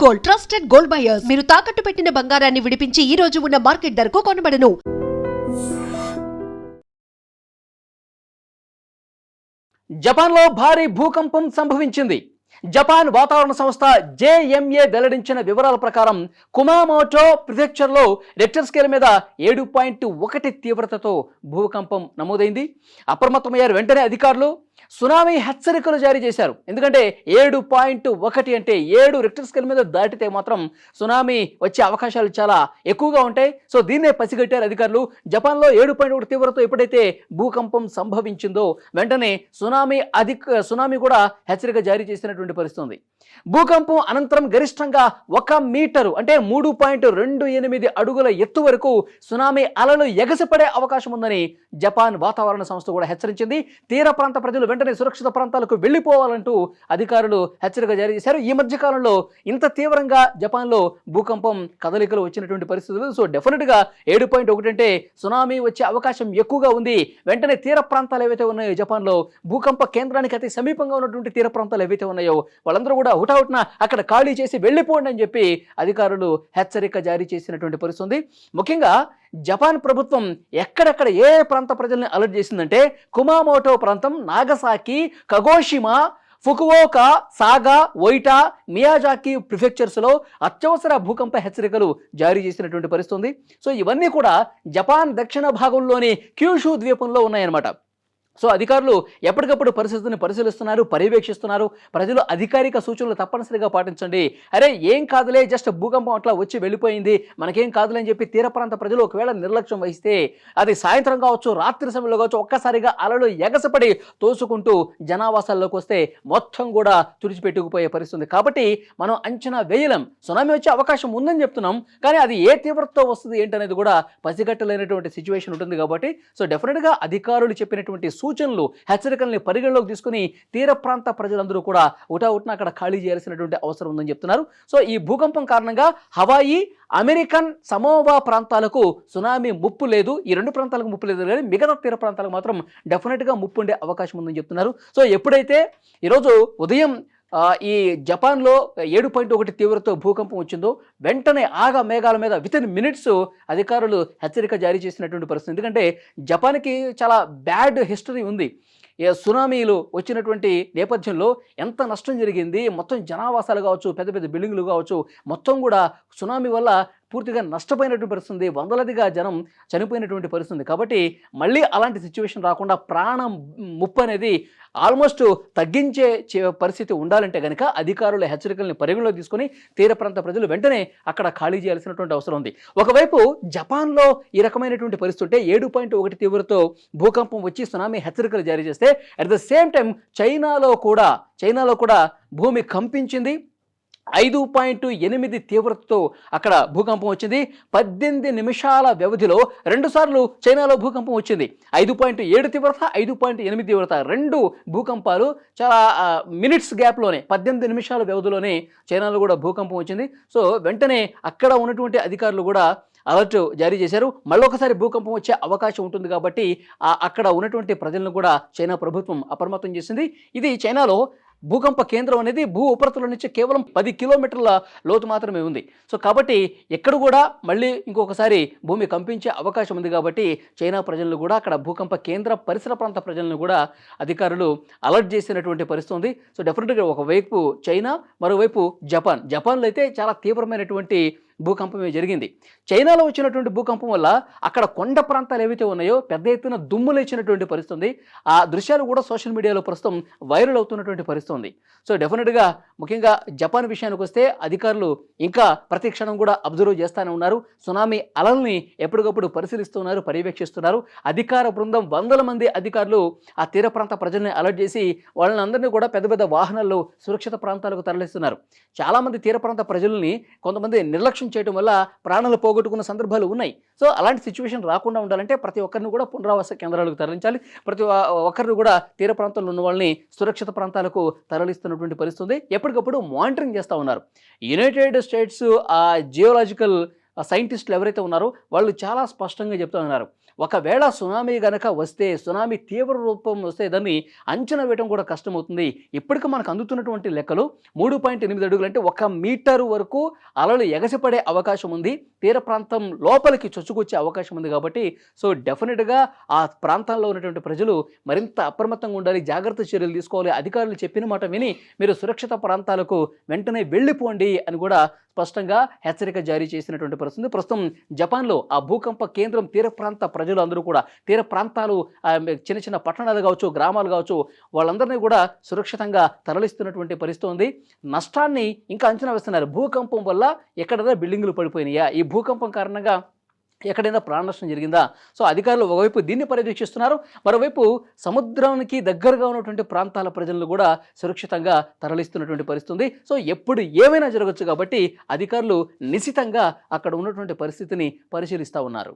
Gold, trusted gold buyers. మీరు తాకట్టు పెట్టిన బంగారాన్ని విడిపించి ఈ రోజు ఉన్న మార్కెట్ ధరకు కొనబడను. జపాన్లో భారీ భూకంపం సంభవించింది. జపాన్ వాతావరణ సంస్థ JMA వెల్లడించిన వివరాల ప్రకారం కుమామోటో ప్రిఫెక్చర్లో రెక్టర్ స్కేల్ మీద 7.1 తీవ్రతతో భూకంపం నమోదైంది. అప్రమత్తమయ్యారు వెంటనే అధికారులు. సునామీ హెచ్చరికలు జారీ చేశారు. ఎందుకంటే 7.1 అంటే 7 రెక్టర్ స్కేల్ మీద దాటితే మాత్రం సునామీ వచ్చే అవకాశాలు చాలా ఎక్కువగా ఉంటాయి. సో దీన్నే పసిగట్టారు అధికారులు. జపాన్లో 7.1 తీవ్రతతో ఎప్పుడైతే భూకంపం సంభవించిందో వెంటనే సునామీ కూడా హెచ్చరిక జారీ చేసినటువంటి పరిస్థితి. భూకంపం అనంతరం గరిష్టంగా 1 మీటరు అంటే 3.28 అడుగుల ఎత్తు వరకు సునామీ అలలు ఎగసిపడే అవకాశం ఉందని జపాన్ వాతావరణ సంస్థ కూడా హెచ్చరించింది. తీర ప్రాంత ప్రజలు వెంటనే సురక్షిత ప్రాంతాలకు వెళ్లిపోవాలంటూ అధికారులు హెచ్చరిక జారీ చేశారు. ఈ మధ్య కాలంలో ఇంత తీవ్రంగా జపాన్లో భూకంపం కదలికలు వచ్చినటువంటి పరిస్థితులు. సో డెఫినెట్గా 7.1 అంటే సునామీ వచ్చే అవకాశం ఎక్కువగా ఉంది. వెంటనే తీర ప్రాంతాలు ఏవైతే ఉన్నాయో జపాన్లో భూకంప కేంద్రానికి అతి సమీపంగా ఉన్నటువంటి తీర ప్రాంతాలు ఏవైతే ఉన్నాయో వాళ్ళందరూ కూడా హుటాహుటిన అక్కడ ఖాళీ చేసి వెళ్ళిపోండి అని చెప్పి అధికారులు హెచ్చరిక జారీ చేసినటువంటి పరిస్థితి. ముఖ్యంగా జపాన్ ప్రభుత్వం ఎక్కడెక్కడ ఏ ప్రాంత ప్రజల్ని అలర్ట్ చేసిందంటే కుమామోటో ప్రాంతం, నాగసాకి, కగోషిమా, ఫుకువోకా, సాగా, ఒయిటా, మియాజాకి ప్రిఫెక్చర్స్లో అత్యవసర భూకంప హెచ్చరికలు జారీ చేసినటువంటి పరిస్థితి. సో ఇవన్నీ కూడా జపాన్ దక్షిణ భాగంలోని క్యూషు ద్వీపంలో ఉన్నాయన్నమాట. సో అధికారులు ఎప్పటికప్పుడు పరిస్థితిని పరిశీలిస్తున్నారు, పర్యవేక్షిస్తున్నారు. ప్రజలు అధికారిక సూచనలు తప్పనిసరిగా పాటించండి. అరే ఏం కాదులే, జస్ట్ భూకంపం అట్లా వచ్చి వెళ్ళిపోయింది, మనకేం కాదులే అని చెప్పి తీర ప్రాంత ప్రజలు ఒకవేళ నిర్లక్ష్యం వహిస్తే అది సాయంత్రం కావచ్చు, రాత్రి సమయంలో కావచ్చు, ఒక్కసారిగా అలలు ఎగసపడి తోసుకుంటూ జనావాసాల్లోకి వస్తే మొత్తం కూడా తుడిచిపెట్టుకుపోయే పరిస్థితి. కాబట్టి మనం అంచనా వేయలేం. సునామీ వచ్చే అవకాశం ఉందని చెప్తున్నాం, కానీ అది ఏ తీవ్రతతో వస్తుంది ఏంటనేది కూడా పసిగట్టలేనటువంటి సిచ్యువేషన్ ఉంటుంది. కాబట్టి సో డెఫినెట్గా అధికారులు చెప్పినటువంటి సూచనలు, హెచ్చరికల్ని పరిగణలోకి తీసుకుని తీర ప్రాంత ప్రజలందరూ కూడా ఉటావుట్న అక్కడ ఖాళీ చేయాల్సినటువంటి అవసరం ఉందని చెప్తున్నారు. సో ఈ భూకంపం కారణంగా హవాయి, అమెరికన్ సమోవా ప్రాంతాలకు సునామీ ముప్పు లేదు. ఈ 2 ప్రాంతాలకు ముప్పు లేదు, కానీ మిగతా తీర ప్రాంతాలకు మాత్రం డెఫినెట్గా ముప్పు ఉండే అవకాశం ఉందని చెప్తున్నారు. సో ఎప్పుడైతే ఈరోజు ఉదయం ఈ జపాన్లో 7.1 తీవ్రతతో భూకంపం వచ్చిందో వెంటనే ఆగా మేఘాల మీద వితిన్ మినిట్స్ అధికారులు హెచ్చరిక జారీ చేసినటువంటి పరిస్థితి. ఎందుకంటే జపాన్కి చాలా బ్యాడ్ హిస్టరీ ఉంది. సునామీలు వచ్చినటువంటి నేపథ్యంలో ఎంత నష్టం జరిగింది, మొత్తం జనావాసాలు కావచ్చు, పెద్ద పెద్ద బిల్డింగులు కావచ్చు, మొత్తం కూడా సునామీ వల్ల పూర్తిగా నష్టపోయినటువంటి పరిస్థితి, వందలదిగా జనం చనిపోయినటువంటి పరిస్థితి. కాబట్టి మళ్ళీ అలాంటి సిచ్యువేషన్ రాకుండా ప్రాణం ముప్పు అనేది ఆల్మోస్ట్ తగ్గించే పరిస్థితి ఉండాలంటే కనుక అధికారుల హెచ్చరికల్ని పరిగణలోకి తీసుకొని తీర ప్రాంత ప్రజలు వెంటనే అక్కడ ఖాళీ చేయాల్సినటువంటి అవసరం ఉంది. ఒకవైపు జపాన్లో ఈ రకమైనటువంటి పరిస్థితి ఉంటే 7.1 తీవ్రతతో భూకంపం వచ్చి సునామీ హెచ్చరికలు జారీ చేస్తే అట్ ద సేమ్ టైం చైనాలో కూడా భూమి కంపించింది. 5.8 తీవ్రతతో అక్కడ భూకంపం వచ్చింది. 18 నిమిషాల వ్యవధిలో 2 సార్లు చైనాలో భూకంపం వచ్చింది. 5.7 తీవ్రత, 5.8 తీవ్రత, 2 భూకంపాలు చాలా మినిట్స్ గ్యాప్లోనే 18 నిమిషాల వ్యవధిలోనే చైనాలో కూడా భూకంపం వచ్చింది. సో వెంటనే అక్కడ ఉన్నటువంటి అధికారులు కూడా అలర్ట్ జారీ చేశారు. మళ్ళొకసారి భూకంపం వచ్చే అవకాశం ఉంటుంది కాబట్టి అక్కడ ఉన్నటువంటి ప్రజలను కూడా చైనా ప్రభుత్వం అప్రమత్తం చేసింది. ఇది చైనాలో భూకంప కేంద్రం అనేది భూ ఉపరితలం నుంచి కేవలం 10 కిలోమీటర్ల లోతు మాత్రమే ఉంది. సో కాబట్టి ఎక్కడ కూడా మళ్ళీ ఇంకొకసారి భూమి కంపించే అవకాశం ఉంది. కాబట్టి చైనా ప్రజలను కూడా అక్కడ భూకంప కేంద్ర పరిసర ప్రాంత ప్రజలను కూడా అధికారులు అలర్ట్ చేసినటువంటి పరిస్థితి ఉంది. సో డెఫినెట్గా ఒకవైపు చైనా, మరోవైపు జపాన్లో అయితే చాలా తీవ్రమైనటువంటి భూకంపమే జరిగింది. చైనాలో వచ్చినటువంటి భూకంపం వల్ల అక్కడ కొండ ప్రాంతాలు ఏవైతే ఉన్నాయో పెద్ద ఎత్తున దుమ్ము లేచినటువంటి పరిస్థితి. ఆ దృశ్యాలు కూడా సోషల్ మీడియాలో ప్రస్తుతం వైరల్ అవుతున్నటువంటి పరిస్థితి. సో డెఫినెట్గా ముఖ్యంగా జపాన్ విషయానికి వస్తే అధికారులు ఇంకా ప్రతి క్షణం కూడా అబ్జర్వ్ చేస్తూనే ఉన్నారు. సునామీ అలల్ని ఎప్పటికప్పుడు పరిశీలిస్తున్నారు, పర్యవేక్షిస్తున్నారు. అధికార బృందం 100 మంది అధికారులు ఆ తీర ప్రాంత ప్రజల్ని అలర్ట్ చేసి వాళ్ళని అందరినీ కూడా పెద్ద పెద్ద వాహనాల్లో సురక్షిత ప్రాంతాలకు తరలిస్తున్నారు. చాలామంది తీర ప్రాంత ప్రజల్ని కొంతమంది నిర్లక్ష్యం చేయడం వల్ల ప్రాణాలు పోగొట్టుకున్న సందర్భాలు ఉన్నాయి. సో అలాంటి సిచ్యువేషన్ రాకుండా ఉండాలంటే ప్రతి ఒక్కరిని కూడా పునరావాస కేంద్రాలకు తరలించాలి. ప్రతి ఒక్కరిని కూడా తీర ప్రాంతంలో ఉన్న వాళ్ళని సురక్షిత ప్రాంతాలకు తరలిస్తున్నటువంటి పరిస్థితి. ఎప్పటికప్పుడు మానిటరింగ్ చేస్తూ ఉన్నారు. యునైటెడ్ స్టేట్స్ జియోలాజికల్ సైంటిస్టులు ఎవరైతే ఉన్నారో వాళ్ళు చాలా స్పష్టంగా చెప్తూ ఉన్నారు. ఒకవేళ సునామీ గనక వస్తే, సునామీ తీవ్ర రూపం వస్తే దాన్ని అంచనా వేయడం కూడా కష్టమవుతుంది. ఇప్పటికీ మనకు అందుతున్నటువంటి లెక్కలు 3.8 అడుగులు అంటే 1 మీటరు వరకు అలలు ఎగసిపడే అవకాశం ఉంది. తీర ప్రాంతం లోపలికి చొచ్చుకొచ్చే అవకాశం ఉంది. కాబట్టి సో డెఫినెట్గా ఆ ప్రాంతాల్లో ఉన్నటువంటి ప్రజలు మరింత అప్రమత్తంగా ఉండాలి, జాగ్రత్త చర్యలు తీసుకోవాలి. అధికారులు చెప్పిన మాట విని మీరు సురక్షిత ప్రాంతాలకు వెంటనే వెళ్ళిపోండి అని కూడా స్పష్టంగా హెచ్చరిక జారీ చేసినటువంటి పరిస్థితి. ప్రస్తుతం జపాన్లో ఆ భూకంప కేంద్రం తీర ప్రాంత ప్రజలు అందరూ కూడా, తీర ప్రాంతాలు చిన్న చిన్న పట్టణాలు కావచ్చు, గ్రామాలు కావచ్చు, వాళ్ళందరినీ కూడా సురక్షితంగా తరలిస్తున్నటువంటి పరిస్థితి ఉంది. నష్టాన్ని ఇంకా అంచనా వేస్తున్నారు. భూకంపం వల్ల ఎక్కడైనా బిల్డింగులు పడిపోయినాయా, ఈ భూకంపం కారణంగా ఎక్కడైనా ప్రాణ నష్టం జరిగిందా? సో అధికారులు ఒకవైపు దీన్ని పర్యవేక్షిస్తున్నారు, మరోవైపు సముద్రానికి దగ్గరగా ఉన్నటువంటి ప్రాంతాల ప్రజలను కూడా సురక్షితంగా తరలిస్తున్నటువంటి పరిస్థితి ఉంది. సో ఎప్పుడు ఏమైనా జరగచ్చు కాబట్టి అధికారులు నిశితంగా అక్కడ ఉన్నటువంటి పరిస్థితిని పరిశీలిస్తూ ఉన్నారు.